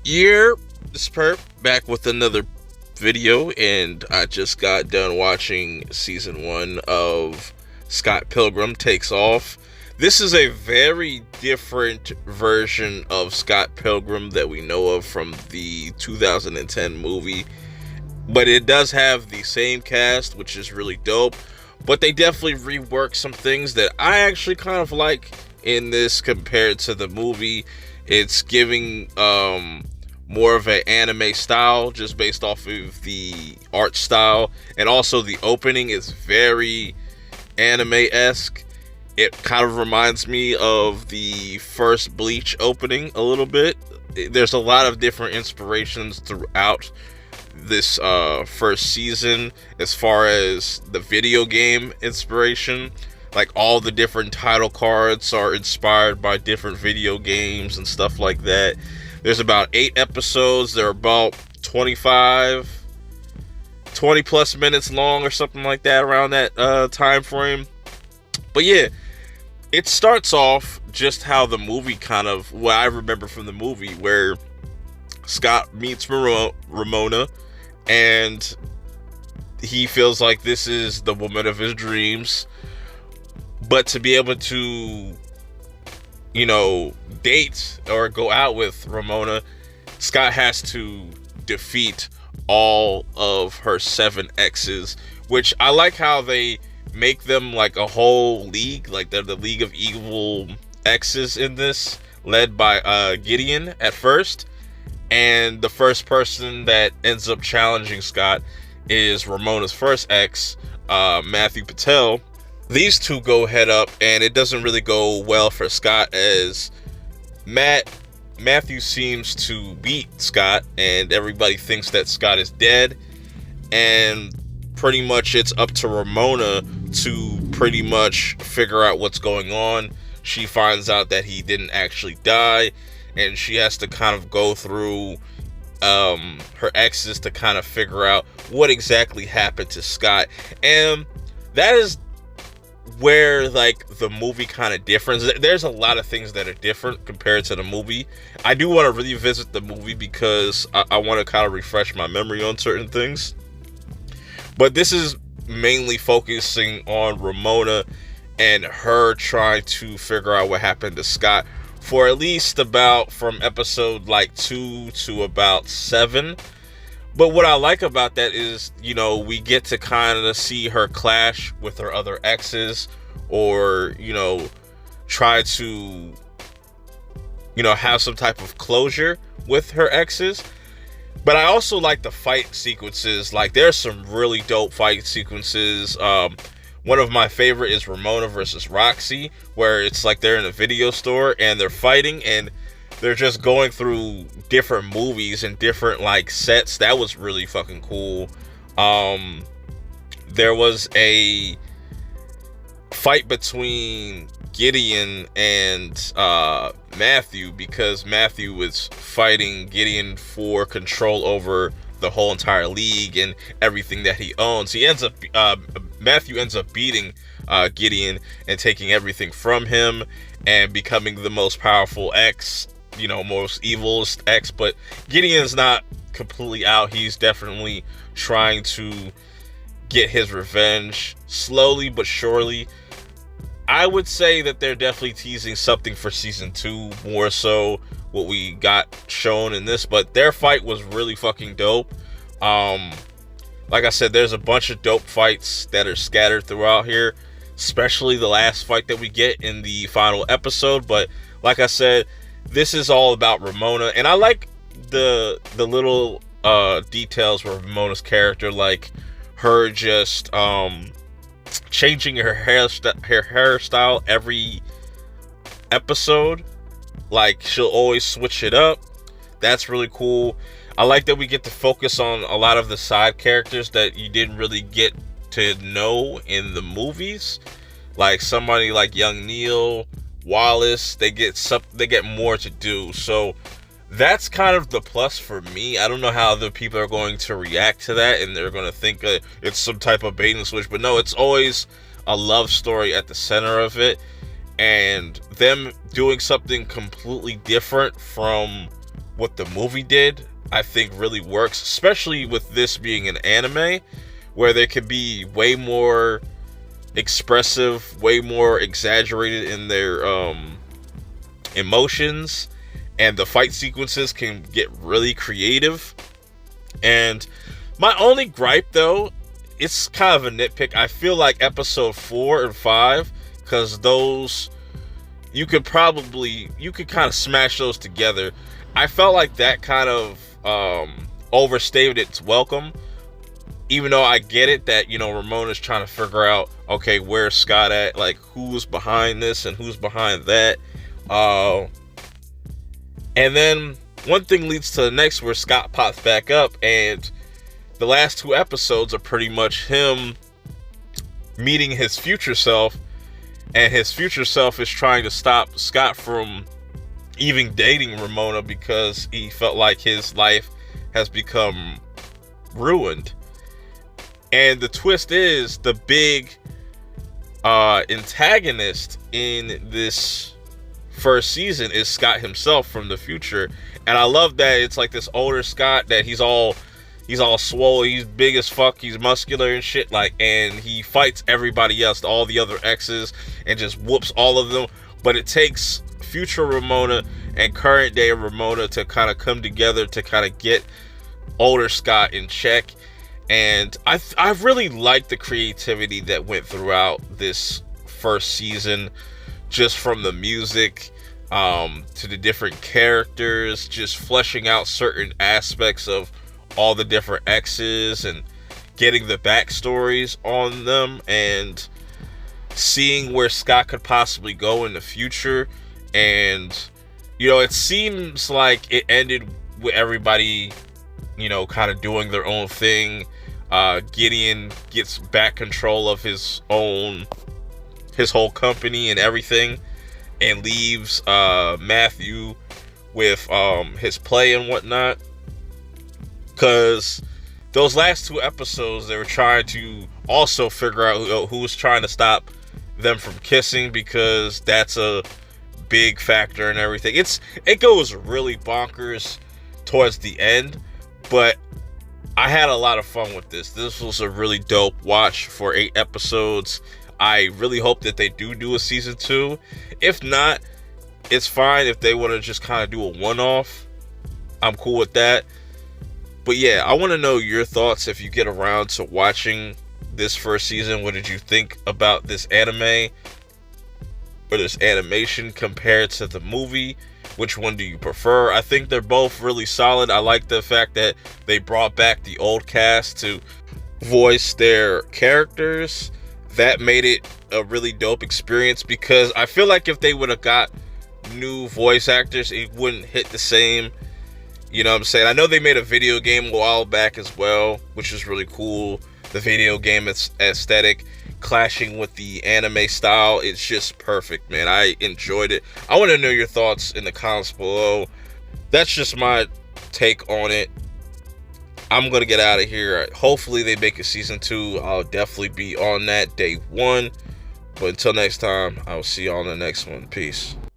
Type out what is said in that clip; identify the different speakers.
Speaker 1: Year, this is Perp back with another video, and I just got done watching season 1 of Scott Pilgrim Takes Off. This is a very different version of Scott Pilgrim that we know of from the 2010 movie, but it does have the same cast, which is really dope. But they definitely reworked some things that I actually kind of like in this compared to the movie. It's giving more of an anime style just based off of the art style, and also the opening is very anime-esque. It kind of reminds me of the first Bleach opening a little bit. There's a lot of different inspirations throughout this first season as far as the video game inspiration. Like, all the different title cards are inspired by different video games and stuff like that. There's about 8 episodes. They're about 20 plus minutes long or something like that, around that time frame. But yeah, it starts off just how the movie kind of, what I remember from the movie, where Scott meets Ramona, and he feels like this is the woman of his dreams. But to be able to, date or go out with Ramona, Scott has to defeat all of her 7 exes, which I like how they make them like a whole league, like they're the League of Evil Exes in this, led by Gideon at first. And the first person that ends up challenging Scott is Ramona's first ex, Matthew Patel. These two go head up, and it doesn't really go well for Scott, as Matthew seems to beat Scott, and everybody thinks that Scott is dead. And pretty much it's up to Ramona to pretty much figure out what's going on. She finds out that he didn't actually die, and she has to kind of go through her exes to kind of figure out what exactly happened to Scott. And that is where like the movie kind of differs. There's a lot of things that are different compared to the movie. I do want to revisit the movie because I want to kind of refresh my memory on certain things. But this is mainly focusing on Ramona and her trying to figure out what happened to Scott for at least about from episode like 2 to about 7. But what I like about that is, we get to kind of see her clash with her other exes, or, try to, have some type of closure with her exes. But I also like the fight sequences. Like, there's some really dope fight sequences. One of my favorite is Ramona versus Roxy, where it's like they're in a video store and they're fighting, and they're just going through different movies and different like sets. That was really fucking cool. There was a fight between Gideon and Matthew, because Matthew was fighting Gideon for control over the whole entire league and everything that he owns. Matthew ends up beating Gideon and taking everything from him and becoming the most powerful ex, most evilest ex. But Gideon's not completely out. He's definitely trying to get his revenge slowly but surely. I would say that they're definitely teasing something for season 2, more so what we got shown in this. But their fight was really fucking dope. Like I said, there's a bunch of dope fights that are scattered throughout here, especially the last fight that we get in the final episode. But like I said, this is all about Ramona, and I like the little details where Ramona's character, like her just changing her hairstyle every episode. Like, she'll always switch it up. That's really cool. I like that we get to focus on a lot of the side characters that you didn't really get to know in the movies. Like somebody like young Neil, Wallace, they get more to do. So that's kind of the plus for me. I don't know how other people are going to react to that, and they're going to think it's some type of bait and switch. But no, it's always a love story at the center of it. And them doing something completely different from what the movie did, I think really works, especially with this being an anime where there could be way more expressive, way more exaggerated in their emotions, and the fight sequences can get really creative. And my only gripe, though, it's kind of a nitpick. I feel like episode 4 and 5, because those you could kind of smash those together. I felt like that kind of overstayed its welcome, even though I get it that, you know, Ramona's trying to figure out, okay, where's Scott at, like who's behind this and who's behind that. And then one thing leads to the next, where Scott pops back up, and the last 2 episodes are pretty much him meeting his future self, and his future self is trying to stop Scott from even dating Ramona because he felt like his life has become ruined. And the twist is, the big antagonist in this first season is Scott himself from the future. And I love that it's like this older Scott, that he's all swole, he's big as fuck, he's muscular and shit, like, and he fights everybody else, all the other exes, and just whoops all of them. But it takes future Ramona and current day Ramona to kind of come together to kind of get older Scott in check. And I really liked the creativity that went throughout this first season, just from the music to the different characters, just fleshing out certain aspects of all the different exes and getting the backstories on them, and seeing where Scott could possibly go in the future. And, you know, it seems like it ended with everybody, you know, kind of doing their own thing. Gideon gets back control of his whole company and everything, and leaves Matthew with his play and whatnot. Because those last 2 episodes, they were trying to also figure out who's trying to stop them from kissing, because that's a big factor in everything. It goes really bonkers towards the end, but I had a lot of fun with this. This was a really dope watch for 8 episodes. I really hope that they do a season 2. If not, it's fine. If they want to just kind of do a one-off, I'm cool with that. But yeah, I want to know your thoughts if you get around to watching this first season. What did you think about this anime or this animation compared to the movie? Which one do you prefer? I think they're both really solid. I like the fact that they brought back the old cast to voice their characters. That made it a really dope experience, because I feel like if they would have got new voice actors, it wouldn't hit the same. You know what I'm saying? I know they made a video game a while back as well, which is really cool. The video game aesthetic clashing with the anime style, it's just perfect, man. I enjoyed it. I want to know your thoughts in the comments below. That's just my take on it. I'm gonna get out of here. Hopefully they make a season 2. I'll definitely be on that day 1. But until next time, I'll see you on the next one. Peace.